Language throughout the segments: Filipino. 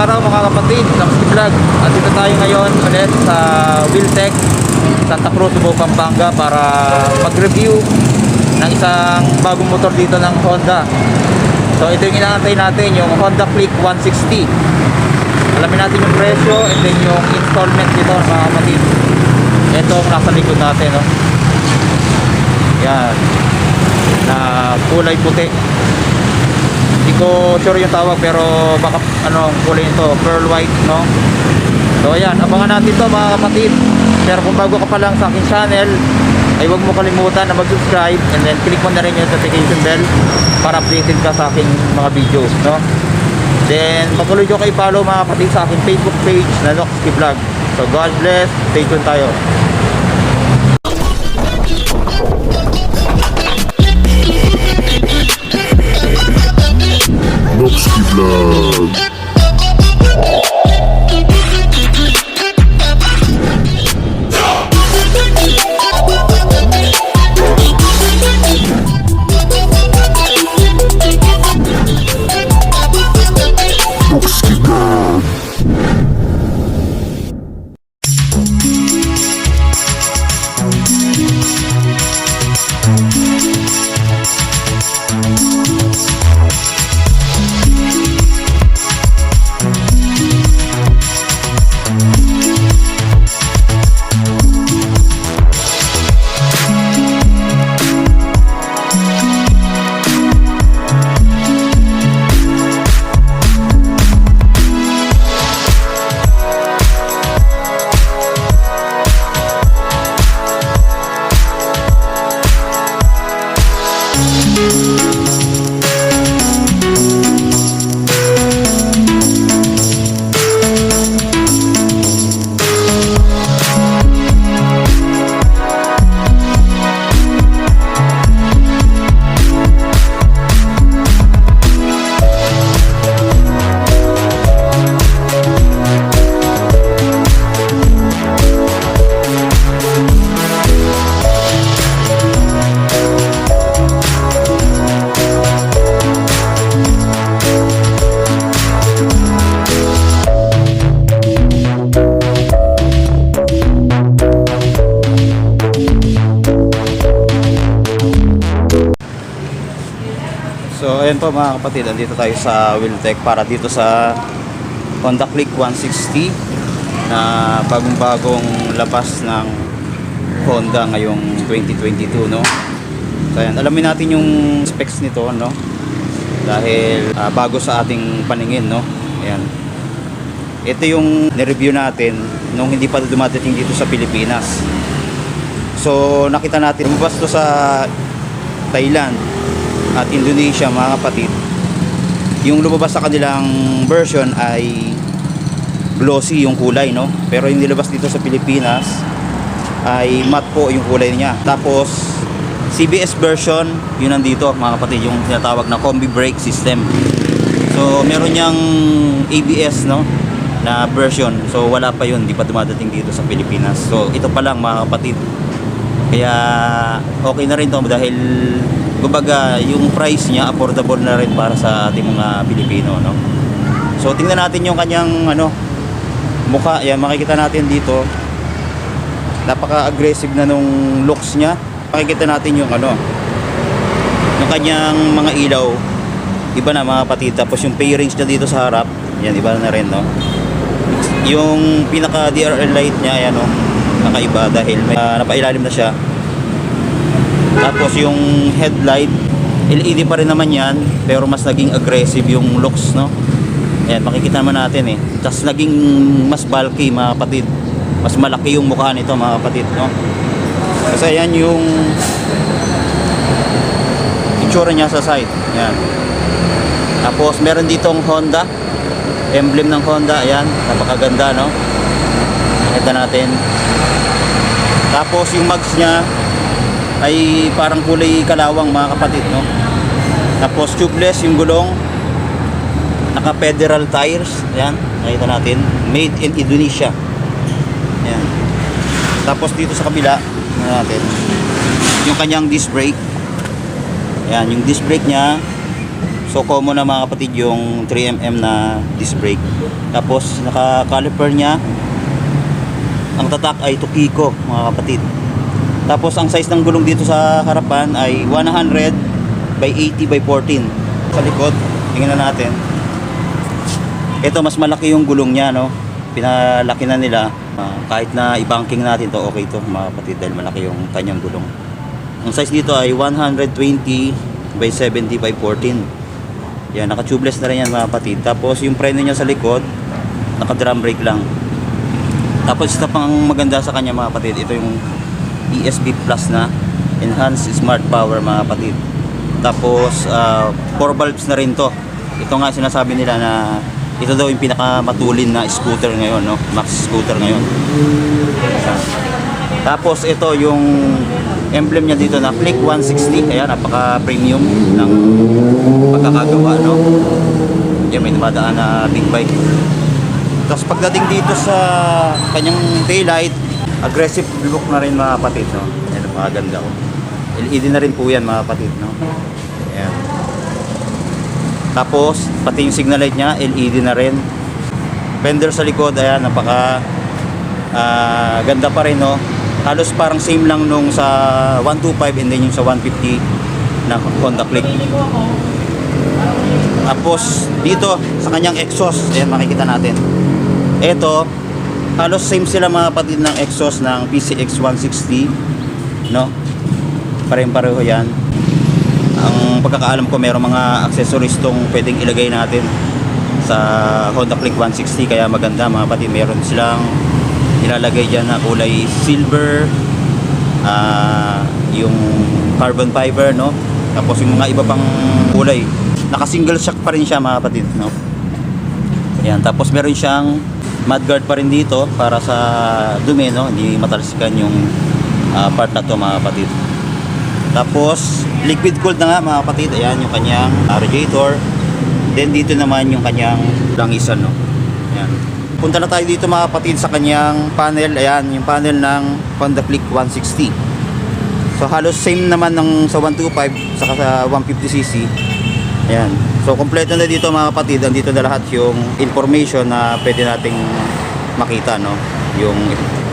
araw mga kapatid, Luxy Vlog. At dito tayo ngayon ulit sa Wheeltech Santa Cruz, Cebu, Pampanga para mag-review ng isang bagong motor dito ng Honda. So ito yung inaantay natin, yung Honda Click 160. Alamin natin yung presyo and then yung installment dito mga kapatid. Ito ang nasa likod natin, no? Yan, na kulay puti. Hindi ko sure yung tawag pero baka kulay nito, pearl white, no? So ayan, abangan natin to mga kapatid. Pero kung bago ka pa lang sa aking channel, ay huwag mo kalimutan na mag-subscribe and then click mo na rin yung notification bell para updated ka sa aking mga videos, no? Then patuloy nyo kayo follow mga kapatid sa aking Facebook page na Luxy Vlog. So God bless, stay tuned tayo. Luxy Vlog. Luxy Vlog. So ayan po mga kapatid, andito tayo sa Wheeltech para dito sa Honda Click 160 na bagong-bagong labas ng Honda ngayong 2022, no? So ayan, alamin natin yung specs nito, no? Dahil bago sa ating paningin, no? Ayan. Ito yung ni-review natin nung hindi pa dumadating dito sa Pilipinas. So nakita natin lumabas to sa Thailand at Indonesia mga kapatid. Yung lumabas sa kanilang version ay glossy yung kulay, no? Pero yung nilabas dito sa Pilipinas ay matte po yung kulay niya. Tapos CBS version, yun nandito mga kapatid, yung tinatawag na combi brake system. So meron niyang ABS, no, na version. So wala pa yun, di pa dumadating dito sa Pilipinas. So ito pa lang mga kapatid. Kaya okay na rin to dahil kumbaga yung price niya affordable na rin para sa ating mga Pilipino, no? So tingnan natin yung kanyang mukha. Yan, makikita natin dito napaka-aggressive na nung looks niya. Makikita natin yung yung kanyang mga ilaw, iba na mga kapatid. Tapos yung pairings niya dito sa harap, yan, iba na rin, no? Yung pinaka DRL light niya, ayan, no, nakaiba dahil may napailalim na siya. Tapos yung headlight LED pa rin naman yan, pero mas naging aggressive yung looks, no? Ayan, makikita naman natin, eh. Tapos naging mas bulky mga kapatid. Mas malaki yung mukha nito mga kapatid, no? Kasi ayan yung itsura niya sa side. Ayan. Tapos meron ditong Honda, emblem ng Honda. Ayan, napakaganda, no? Makita natin. Tapos yung mags niya ay parang kulay kalawang mga kapatid, no? Tapos tubeless yung gulong, naka federal tires. Ayan, nakita natin, made in Indonesia. Ayan. Tapos dito sa kabila natin yung kanyang disc brake. Ayan, yung disc brake nya So common na mga kapatid yung 3mm na disc brake. Tapos naka-caliper niya, ang tatak ay Tokiko mga kapatid. Tapos ang size ng gulong dito sa harapan ay 100 by 80 by 14. Sa likod, tingnan na natin. Ito mas malaki yung gulong niya, no. Pinalaki na nila. Kahit na i-banking natin to, okay to mga kapatid dahil malaki yung kanyang gulong. Ang size dito ay 120 by 70 by 14. Yan, naka-tubeless na rin yan mga kapatid. Tapos yung preno niya sa likod, naka-drum brake lang. Tapos isa pang maganda sa kanya mga kapatid, ito yung ESP Plus na Enhanced Smart Power mga kapatid. Tapos 4 valves na rin to. Ito nga sinasabi nila na ito daw yung pinakamatulin na scooter ngayon, no? Max scooter ngayon. Tapos ito yung emblem niya dito na Click 160. Ayan, napaka-premium ng pagkakagawa, no? Yan, may dumadaan na big bike. Tapos pagdating dito sa kanyang taillight, aggressive look na rin mga kapatid, no? Ayan, napakaganda ko. LED na rin po yan mga kapatid, no? Ayan. Tapos pati yung signal light niya LED na rin. Fender sa likod, ayan, napaka ganda pa rin, no? Halos parang same lang nung sa 125 and then yung sa 150 na Honda Click. Tapos dito sa kanyang exhaust, ayan, makikita natin. Ito, halos same sila mga kapatid ng exhaust ng PCX 160, no? Parehong-pareho yan. Ang pagkakaalam ko, mayroong mga accessories tong pwedeng ilagay natin sa Honda Click 160, kaya maganda mga kapatid. Meron silang ilalagay dyan na kulay silver, yung carbon fiber, no? Tapos yung mga iba pang kulay, naka single shock pa rin siya mga kapatid, no? Ayan, tapos meron siyang mudguard pa rin dito para sa dumi, no? Hindi matalsikan yung part na to mga kapatid. Tapos liquid cooled na nga mga kapatid. Ayan yung kanyang radiator. Then dito naman yung kanyang langisan, no? Ayan. Punta na tayo dito mga kapatid sa kanyang panel. Ayan yung panel ng Honda Click 160. So halos same naman ng sa 125 saka sa 150cc. Ayan. So kompleto na dito mga kapatid. Andito na lahat yung information na pwede nating makita, no? Yung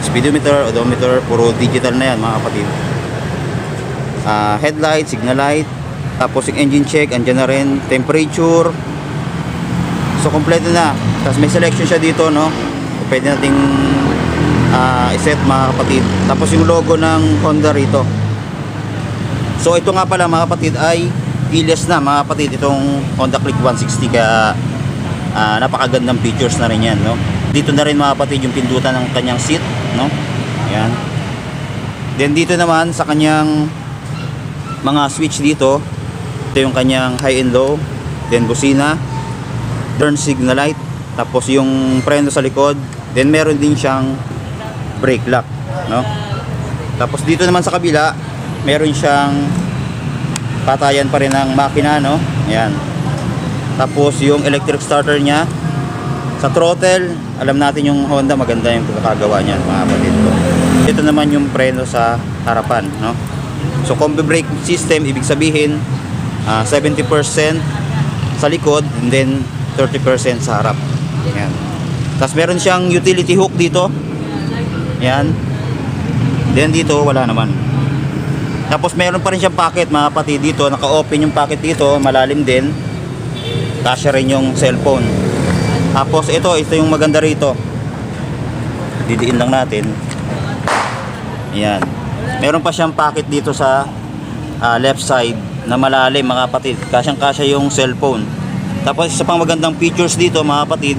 speedometer, odometer, puro digital na yan mga kapatid. Headlight, signal light, tapos yung engine check, andyan na rin, temperature. So kompleto na. Tapos may selection siya dito, no? Pwede nating iset mga kapatid. Tapos yung logo ng Honda rito. So ito nga pala mga kapatid ay keyless na mga kapatid, itong Honda Click 160, kaya napakagandang features na rin yan, no? Dito na rin mga kapatid yung pindutan ng kanyang seat, no? Ayan. Then dito naman sa kanyang mga switch dito, ito yung kanyang high and low, then busina, turn signal light, tapos yung preno sa likod, then meron din siyang brake lock, no? Tapos dito naman sa kabila, meron siyang patayan pa rin ng makina, no? Ayan. Tapos yung electric starter niya. Sa throttle, alam natin yung Honda, maganda yung pagkakagawa niya mga kapatid ko. Ito naman yung preno sa harapan, no? So combi brake system, ibig sabihin 70% sa likod and then 30% sa harap. Ayan. Tapos meron siyang utility hook dito. Ayan. Then dito wala naman. Tapos meron pa rin siyang pocket mga kapatid dito. Naka-open yung pocket dito, malalim din. Kasya rin yung cellphone. Tapos ito yung maganda rito. Didiin lang natin. Ayan. Meron pa siyang pocket dito sa left side na malalim mga kapatid. Kasyang-kasya yung cellphone. Tapos isa pang magandang features dito mga kapatid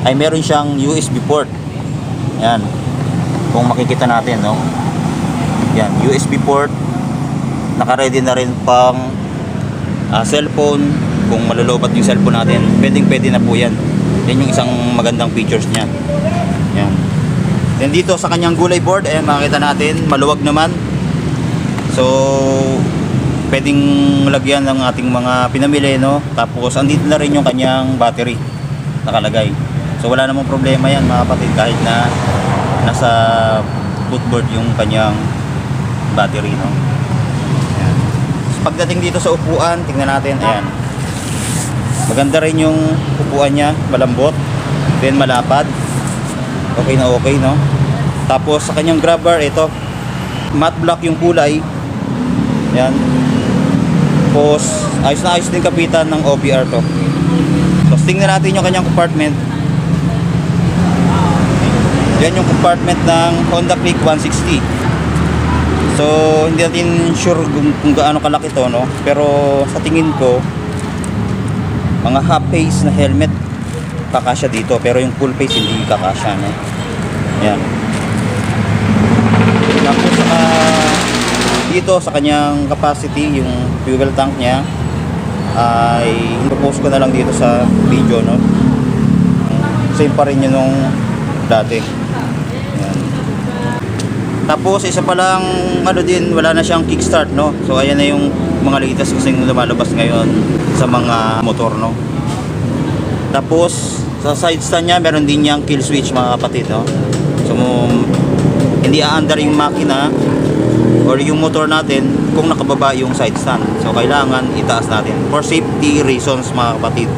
ay meron siyang USB port. Ayan. Kung makikita natin, no? Yan, USB port. Naka-ready na rin pang cellphone. Kung malulobat yung cellphone natin, pwedeng-pwede na po yan. Yan yung isang magandang features niya. Yan. Then dito sa kanyang gulay board, ayan, makikita natin, maluwag naman. So pwedeng lagyan ng ating mga pinamili, no? Tapos andito na rin yung kanyang battery nakalagay. So wala namang problema yan mga kapatid, kahit na nasa footboard yung kanyang battery, no? Ayan. Pagdating dito sa upuan, tingnan natin, ayan. Maganda rin yung upuan niya, malambot, then malapad. Okay na okay, no? Tapos sa kanyang grab bar, ito, matte black yung kulay. Yan. Tapos ayos na ayos din kapitan ng OBR to. Tapos tingnan natin yung kanyang compartment. Yan yung compartment ng Honda Click 160. So hindi natin sure kung gaano kalaki to, no? Pero sa tingin ko mga half face na helmet kakasya dito, pero yung full face hindi kakasya, no? Yan. Tapos dito sa kanyang capacity, yung fuel tank niya ay i-post ko na lang dito sa video, no? Same pa rin yun nung dati. Yan. Tapos isa pa lang din, wala na siyang kickstart, no? So ayan na yung mga latest kasi lumalabas ngayon sa mga motor, no? Tapos sa side stand niya meron din niyang kill switch, mga kapatid, no? So hindi aandar yung makina or yung motor natin kung nakababa yung side stand. So kailangan itaas natin for safety reasons, mga kapatid.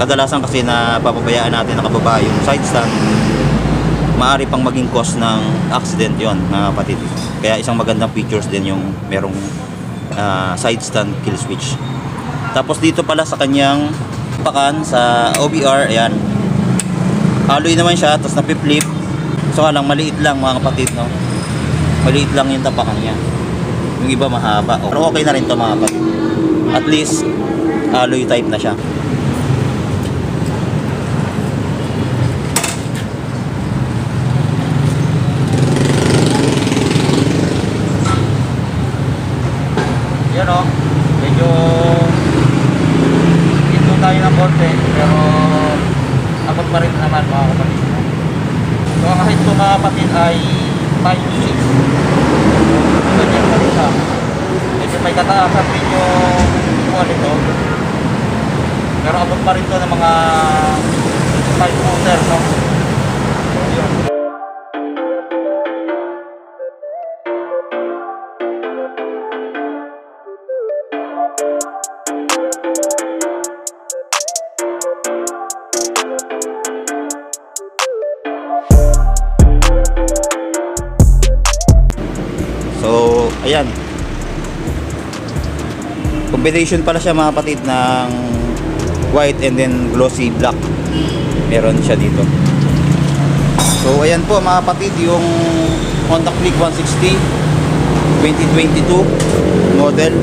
Kadalasan kasi na papabayaan natin nakababa yung side stand, maaari pang maging cause ng accident yon, mga kapatid. Kaya isang magandang features din yung merong side stand kill switch. Tapos dito pala sa kanyang pakan sa OBR, ayan, alloy naman siya, tapos napiflip. So lang maliit lang, mga kapatid, no? Maliit lang yung tapakan niya. Yung iba mahaba. Pero okay na rin to, mga kapatid. At least alloy type na siya. Yan, o. Medyo ito tayo ng konti, pero abot pa rin naman, mga kapatid. So ang height ko, mga kapatid, ay 5'6". Ganyan pa rin siya. Medyo may kataasan rin yung kuha nito. Pero abot pa rin to ng mga 5 footer, no? So yun. So, ayan. Combination pala siya, mga kapatid, ng white and then glossy black. Meron siya dito. So, ayan po, mga kapatid, yung Honda Click 160 2022 model.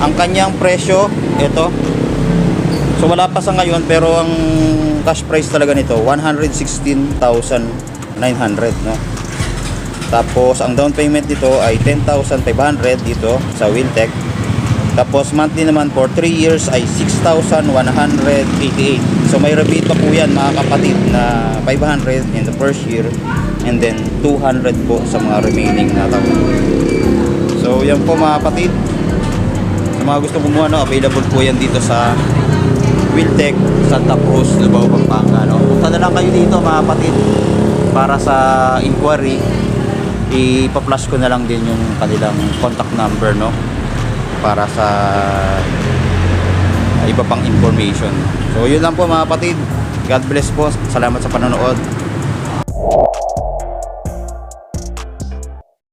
Ang kanyang presyo, ito. So, wala pa sa ngayon, pero ang cash price talaga nito 116,900, no? Tapos ang down payment dito ay 10,500 dito sa Wheeltech. Tapos monthly naman for 3 years ay 6,188. So may rebate pa po yan, mga kapatid, na 500 in the first year and then 200 po sa mga remaining na taon. So yan po, mga kapatid. Sa mga gusto kumuha, no, available po yan dito sa Wheeltech, Santa Cruz, Lubao, Pampanga, no? Punta na lang kayo dito, mga kapatid, para sa inquiry. Ipa-flash ko na lang din yung kanilang contact number, no, para sa iba pang information. So yun lang po, mga kapatid. God bless po. Salamat sa panonood.